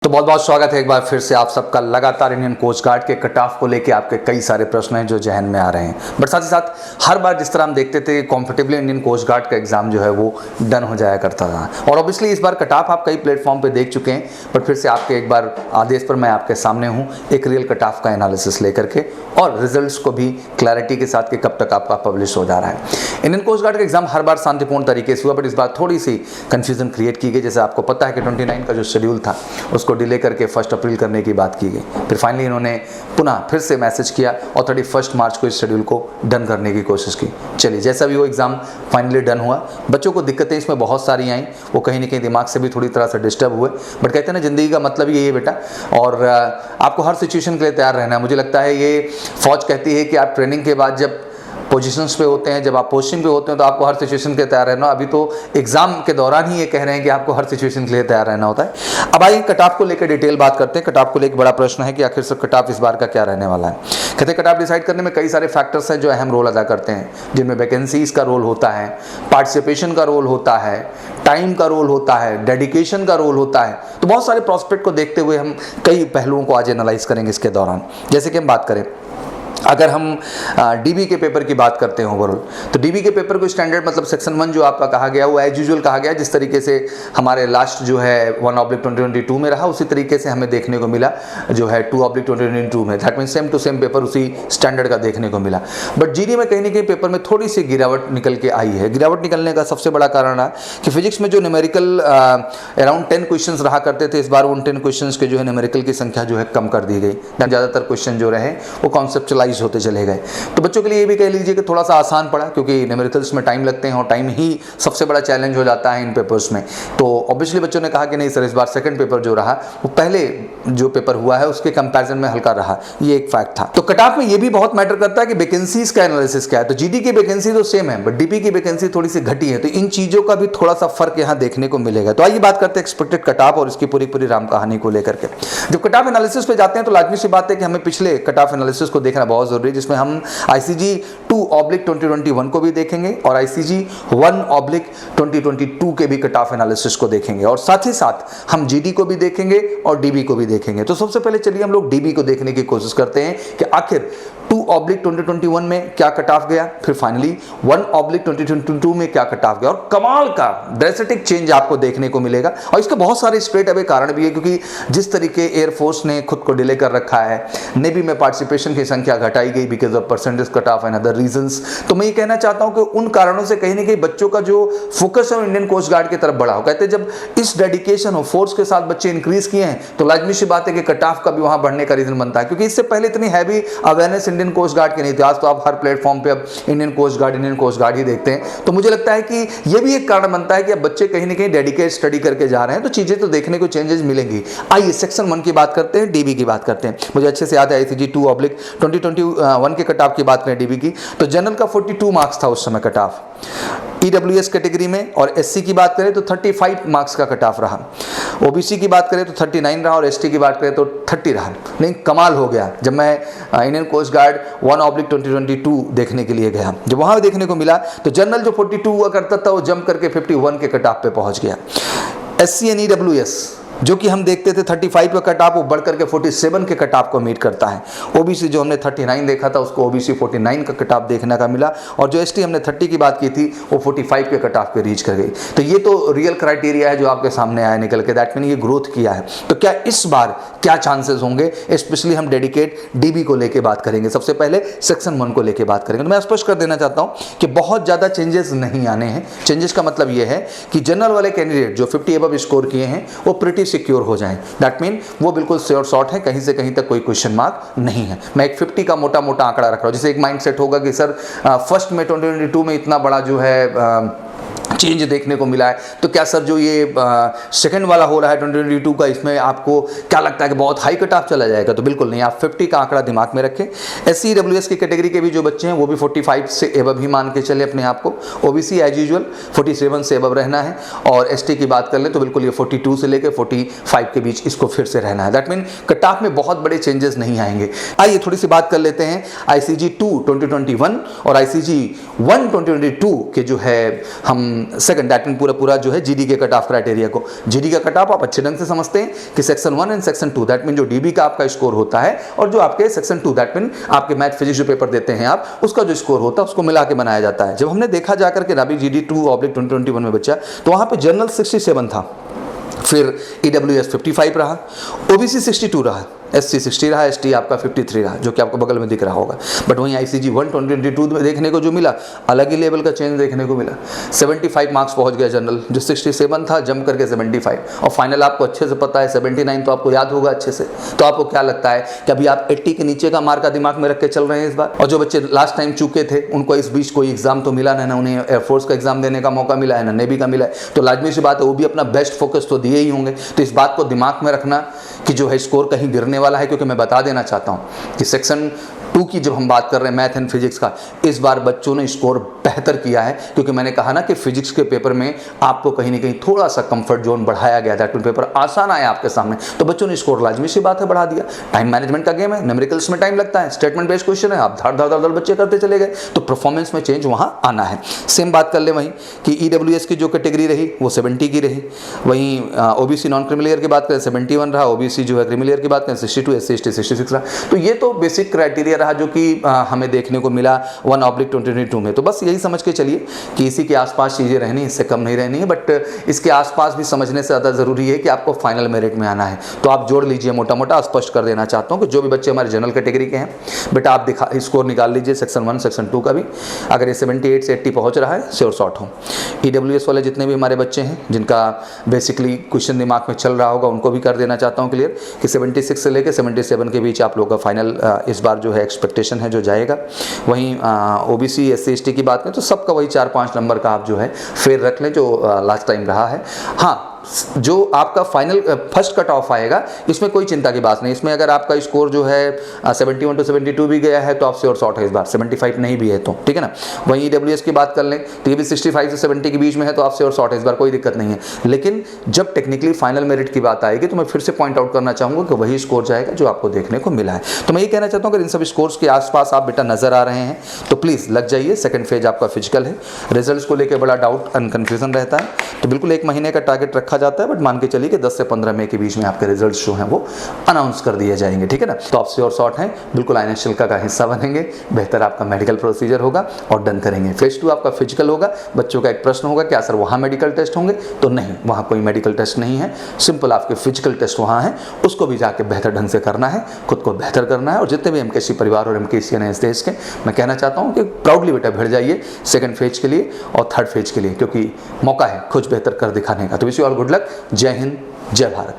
तो बहुत बहुत स्वागत है एक बार फिर से आप सबका लगातार इंडियन कोस्ट गार्ड के कट ऑफ को लेके आपके कई सारे प्रश्न हैं जो जहन में आ रहे हैं। बट साथ ही साथ हर बार जिस तरह हम देखते थे कंफर्टेबली इंडियन कोस्ट गार्ड का एग्जाम जो है वो डन हो जाया करता था और ऑब्वियसली इस बार कट ऑफ आप कई प्लेटफॉर्म पे देख चुके हैं। बट फिर से आपके एक बार आदेश पर मैं आपके सामने हूँ एक रियल कट ऑफ का एनालिसिस लेकर के और रिजल्ट्स को भी क्लैरिटी के साथ कि कब तक आपका पब्लिश हो जा रहा है। इंडियन कोस्ट गार्ड का एग्जाम हर बार शांतिपूर्ण तरीके से हुआ बट इस बार थोड़ी सी कंफ्यूजन क्रिएट की गई। जैसे आपको पता है कि 29 का जो शेड्यूल था उसको डिले करके 1 अप्रैल करने की बात की गई। फिर फाइनली इन्होंने पुनः फिर से मैसेज किया और 31 मार्च को इस शेड्यूल को डन करने की कोशिश की। चलिए जैसा भी वो एग्ज़ाम फाइनली डन हुआ, बच्चों को दिक्कतें इसमें बहुत सारी आई, वो कहीं ना कहीं दिमाग से भी थोड़ी तरह से डिस्टर्ब हुए। बट कहते हैं ना ज़िंदगी का मतलब यही है बेटा, और आपको हर सिचुएशन के लिए तैयार रहना है। मुझे लगता है ये फौज कहती है कि आप ट्रेनिंग के बाद जब पोजीशंस पे होते हैं, जब आप पोस्टिंग पे होते हैं तो आपको हर सिचुएशन के लिए तैयार रहना। अभी तो एग्जाम के दौरान ही ये कह रहे हैं कि आपको हर सिचुएशन के लिए तैयार रहना होता है। अब आइए कट ऑफ को लेकर डिटेल बात करते हैं। कट ऑफ को लेकर बड़ा प्रश्न है कि आखिर से कट ऑफ इस बार का क्या रहने वाला है। कहते हैं कट ऑफ डिसाइड करने में कई सारे फैक्टर्स हैं जो अहम रोल अदा करते हैं, जिनमें वैकेंसीज का रोल होता है, पार्टिसिपेशन का रोल होता है, टाइम का रोल होता है, डेडिकेशन का रोल होता है। तो बहुत सारे प्रॉस्पेक्ट को देखते हुए हम कई पहलुओं को आज एनालाइज करेंगे इसके दौरान। जैसे कि हम बात करें, अगर हम डीबी के पेपर की बात करते हैं ओवरऑल, तो डीबी के पेपर को स्टैंडर्ड मतलब सेक्शन 1 जो आपका कहा गया वो एज यूजुअल कहा गया, जिस तरीके से हमारे लास्ट जो है 1/2022 में रहा उसी तरीके से हमें देखने को मिला जो है 2/2022 में। That mean same to same paper उसी स्टैंडर्ड का देखने को मिला। बट जीडी में कहीं ना कहीं पेपर में थोड़ी सी गिरावट निकल के आई है। गिरावट निकलने का सबसे बड़ा कारण है कि फिजिक्स में जो न्यूमेरिकल अराउंड 10 क्वेश्चन रहा करते थे, इस बार उन 10 क्वेश्चन के जो है न्यूमेरिकल की संख्या जो है कम कर दी गई। ज़्यादातर क्वेश्चन जो रहे वो कॉन्सेप्चुअलाइज होते चले गए। तो बच्चों के लिए ये भी कह लीजिए कि थोड़ा सा आसान पड़ा, क्योंकि न्यूमेरिकल्स में टाइम लगते हैं और टाइम ही सबसे बड़ा चैलेंज हो जाता है इन पेपर्स में। तो ऑब्वियसली बच्चों ने कहा कि नहीं सर, इस बार सेकंड पेपर जो रहा वो पहले जो पेपर हुआ है उसके कंपैरिजन में हल्का रहा, ये एक फैक्ट था। तो कट ऑफ में ये भी बहुत मैटर करता है कि वैकेंसीज का एनालिसिस क्या है। तो जीडी की वैकेंसी तो सेम है बट डीपी की वैकेंसी थोड़ी सी घटी है, तो इन चीजों का भी थोड़ा सा फर्क यहाँ देखने को मिलेगा। तो आइए बात करते हैं एक्सपेक्टेड कट ऑफ और इसकी पूरी पूरी राम कहानी को लेकर के। जब कट ऑफ एनालिसिस पे जाते हैं तो लाजमी सी बात है कि हमें पिछले कट ऑफ एनालिसिस को देखना बहुत जरूरी है, जिसमें हम ICG 2/2021 को भी देखेंगे और ICG 1/2022 के भी कट ऑफ एनालिसिस को देखेंगे और साथ ही साथ हम जीडी को भी देखेंगे और डीबी को भी देखेंगे। तो सबसे पहले चलिए हम लोग डीबी को देखने की कोशिश करते हैं कि आखिर 2/2021 में क्या कट ऑफ गया, फिर फाइनली 1/2022 में क्या कट ऑफ गया। और कमाल का ड्रेसेटिक चेंज आपको देखने को मिलेगा और इसके बहुत सारे स्ट्रेट अवे कारण भी है, क्योंकि जिस तरीके एयरफोर्स ने खुद को डिले कर रखा है, नेवी में पार्टिसिपेशन की संख्या घटाई गई because of percentage cut off and other reasons. तो मैं ये कहना चाहता हूं कि उन कारणों से कहीं ना कहीं बच्चों का जो फोकस है इंडियन कोस्ट गार्ड की तरफ बढ़ा हो। कहते हैं जब इस डेडिकेशन और फोर्स के साथ बच्चे इंक्रीज किए हैं तो लाजमी सी बात है कि कट ऑफ का भी वहां बढ़ने का रीजन बनता है, क्योंकि इससे पहले इतनी heavy awareness Indian coast guard के नहीं थे। आज तो आप हर प्लेटफॉर्म पे अब इंडियन कोस्ट गार्ड ही देखते हैं। तो मुझे लगता है कि यह भी एक कारण बनता है कि अब बच्चे कहीं ना कहीं डेडिकेट स्टडी करके जा रहे हैं, तो चीजें तो देखने को चेंजेस मिलेंगी। आइए सेक्शन 1 की बात करते हैं, डीबी की बात करते हैं। मुझे अच्छे से याद है ICG 2/2021 के कट ऑफ की बात करें डीबी की, तो जनरल का 42 मार्क्स था उस समय कट ऑफ EWS कैटेगरी में, और SC की बात करें तो 35 मार्क्स का कट ऑफ रहा। OBC की बात करें तो 39 रहा और ST की बात करें तो 30 रहा। लेकिन कमाल हो गया जब मैं इंडियन कोस्ट गार्ड 1/2022 देखने के लिए गया, जब वहां देखने को मिला तो जनरल जो 42 हुआ करता था वो जंप करके 51 के कट ऑफ पे पहुंच गया। SC एंड EWS जो कि हम देखते थे 35 का कट ऑफ, वो बढ़ करके 47 के कट ऑफ को मीट करता है। OBC जो हमने 39 देखा था उसको OBC 49 का कट ऑफ देखने का मिला, और जो ST हमने 30 की बात की थी वो 45 के कट ऑफ पे रीच कर गई। तो ये तो रियल क्राइटेरिया है जो आपके सामने आया निकल के, दैट मीन ये ग्रोथ किया है। तो क्या इस बार क्या चांसेस होंगे, स्पेशली हम डेडिकेट डीबी को लेकर बात करेंगे। सबसे पहले सेक्शन 1 को लेकर बात करेंगे। तो मैं स्पष्ट कर देना चाहता हूँ कि बहुत ज़्यादा चेंजेस नहीं आने हैं। चेंजेस का मतलब ये है कि जनरल वाले कैंडिडेट जो 50 अबव स्कोर किए हैं वो प्रिटी सिक्योर हो जाएं। दैट मीन वो बिल्कुल श्योर शॉट है, कहीं से कहीं तक कोई क्वेश्चन मार्क नहीं है। मैं एक 50 का मोटा मोटा आंकड़ा रख रहा हूं। जैसे एक माइंड सेट होगा कि सर फर्स्ट में 2022 में इतना बड़ा जो है चेंज देखने को मिला है, तो क्या सर जो ये सेकंड वाला हो रहा है 2022 का, इसमें आपको क्या लगता है कि बहुत हाई कट ऑफ चला जाएगा? तो बिल्कुल नहीं, आप 50 का आंकड़ा दिमाग में रखें। SC EWS की कैटेगरी के भी जो बच्चे हैं वो भी 45 से एबव ही मान के चले अपने आप को। OBC एज यूजुअल 47 से एबव रहना है, और ST की बात कर लें तो बिल्कुल ये 42 से लेकर 45 के बीच इसको फिर से रहना है। दैट मीन कट ऑफ में बहुत बड़े चेंजेस नहीं आएंगे। आइए थोड़ी सी बात कर लेते हैं ICG 2/2021 और ICG 1/2022 के जो है हम सेकंड दैट मीन पूरा जो है जीडी के कट ऑफ क्राइटेरिया को, जीडी का कट ऑफ आप अच्छे ढंग से समझते हैं कि section 1 and section 2 that mean जो डीबी का आपका स्कोर होता है और जो आपके सेक्शन 2 दैट मीन आपके मैथ फिजिक्स जो पेपर देते हैं आप, उसका जो स्कोर होता है उसको मिला के बनाया जाता है। जब हमने देखा जाकर के राबी जीडी 2/2021 में बच्चा, तो वहां पे जनरल 67 था, फिर ईडब्ल्यूएस 55 रहा, ओबीसी 62 रहा, एससी 60 रहा, एसटी आपका 53 रहा, जो कि आपको बगल में दिख रहा होगा। बट वहीं आईसीजी 1/2022 में देखने को जो मिला, अलग ही लेवल का चेंज देखने को मिला। 75 मार्क्स पहुंच गया जनरल, जो 67 था जंप करके 75, और फाइनल आपको अच्छे से पता है 79 तो आपको याद होगा अच्छे से। तो आपको क्या लगता है कि अभी आप 80 के नीचे का मार्क का दिमाग में रख के चल रहे हैं इस बार? और जो बच्चे लास्ट टाइम चूके थे उनको इस बीच कोई एग्जाम तो मिला ना उन्हें एयरफोर्स का एग्जाम देने का मौका मिला है, ना नेवी का मिला है, तो लाजमी सी बात है वो भी अपना बेस्ट फोकस तो दिए ही होंगे। तो इस बात को दिमाग में रखना कि जो है स्कोर कहीं गिरने वाला है, क्योंकि मैं बता देना चाहता हूं कि सेक्शन 2 की जब हम बात कर रहे हैं मैथ एंड फिजिक्स का, इस बार बच्चों ने स्कोर बेहतर किया है, क्योंकि मैंने कहा ना कि फिजिक्स के पेपर में आपको कहीं ना कहीं थोड़ा सा कंफर्ट जोन बढ़ाया गया था, पेपर आसान आया आपके सामने, तो बच्चों ने स्कोर लाजमी सी बात है बढ़ा दिया। टाइम मैनेजमेंट का गेम है, न्यूमेरिकल्स में टाइम लगता है, स्टेटमेंट बेस्ड क्वेश्चन है, आप धड़ बच्चे करते चले गए, तो परफॉर्मेंस में चेंज वहां आना है। सेम बात कर ले वहीं कि ईडब्ल्यूएस की जो कैटेगरी रही वो 70 की रही, वहीं ओबीसी नॉन क्रिमिलियर की बात करें 71 रहा, ओबीसी जो है क्रिमिलियर की बात करें 62, एससी एसटी 66 रहा। तो ये तो बेसिक क्राइटेरिया रहा जो कि हमें देखने को मिला 1/2022 में। तो बस यही समझ के चलिए कि इसी के आसपास चीज़ें रहनी, इससे कम नहीं रहनी है, बट इसके आसपास भी समझने से ज़्यादा ज़रूरी है कि आपको फाइनल मेरिट में आना है। तो आप जोड़ लीजिए, मोटा मोटा स्पष्ट कर देना चाहता हूँ कि जो भी बच्चे हमारे जनरल कैटेगरी के हैं, बेटा आप स्कोर निकाल लीजिए सेक्शन 1 सेक्शन 2 का भी, अगर ये 78 से 80 पहुँच रहा है श्योर शॉर्ट हो। ईडब्ल्यूएस वाले जितने भी हमारे बच्चे हैं जिनका बेसिकली क्वेश्चन दिमाग में चल रहा होगा, उनको भी कर देना चाहता हूँ क्लियर कि 76 से लेकर 77 के बीच आप लोगों का फाइनल इस बार जो है एक्सपेक्टेशन है जो जाएगा। वहीं ओबीसी एससी एसटी की बात करें तो सबका वही 4-5 नंबर का आप जो है फेर रख लें जो लास्ट टाइम रहा है। हाँ, जो आपका फाइनल फर्स्ट कट ऑफ आएगा इसमें कोई चिंता की बात नहीं, इसमें अगर आपका स्कोर जो है 71 to 72 भी गया है तो आप श्योर शॉर्ट है इस बार, 75 नहीं भी है तो ठीक है ना। वहीं ईडब्ल्यूएस की बात कर लें तो ये भी 65 से 70 के बीच में है तो आप श्योर शॉर्ट है इस बार, कोई दिक्कत नहीं है। लेकिन जब टेक्निकली फाइनल मेरिट की बात आएगी तो मैं फिर से पॉइंट आउट करना चाहूँगा कि वही स्कोर जाएगा जो आपको देखने को मिला है। तो मैं ये कहना चाहता हूँ अगर इन सब स्कोर्स के आसपास आप बेटा नजर आ रहे हैं तो प्लीज़ लग जाइए। सेकंड फेज आपका फिजिकल है, रिजल्ट्स को लेकर बड़ा डाउट एंड कन्फ्यूजन रहता है, तो बिल्कुल 1 महीने का टारगेट रखा जाता है, बट मान के चलिए कि 10 से 15 मई के बीच में आपके रिजल्ट्स जो हैं वो अनाउंस कर दिए जाएंगे, ठीक है ना। तो आप श्योर शॉर्ट हैं, बिल्कुल आईएनएस शिल्का का हिस्सा बनेंगे, बेहतर आपका मेडिकल प्रोसीजर होगा और डन करेंगे। फेज 2 आपका फिजिकल होगा। बच्चों का एक प्रश्न होगा क्या सर वहाँ मेडिकल टेस्ट होंगे, तो नहीं, वहाँ कोई मेडिकल टेस्ट नहीं है, सिंपल आपके फिजिकल टेस्ट वहाँ है, उसको भी जाके बेहतर ढंग से करना है, खुद को बेहतर करना है। और जितने भी एमकेसी परिवार और एमकेसीएन हैं इस देश के, मैं कहना चाहता हूँ कि प्राउडली बेटा भिड़ जाइए सेकंड फेज के लिए और थर्ड फेज के लिए, क्योंकि मौका है कुछ बेहतर कर दिखाने का। तो wish you all good luck. जय हिंद, जय भारत।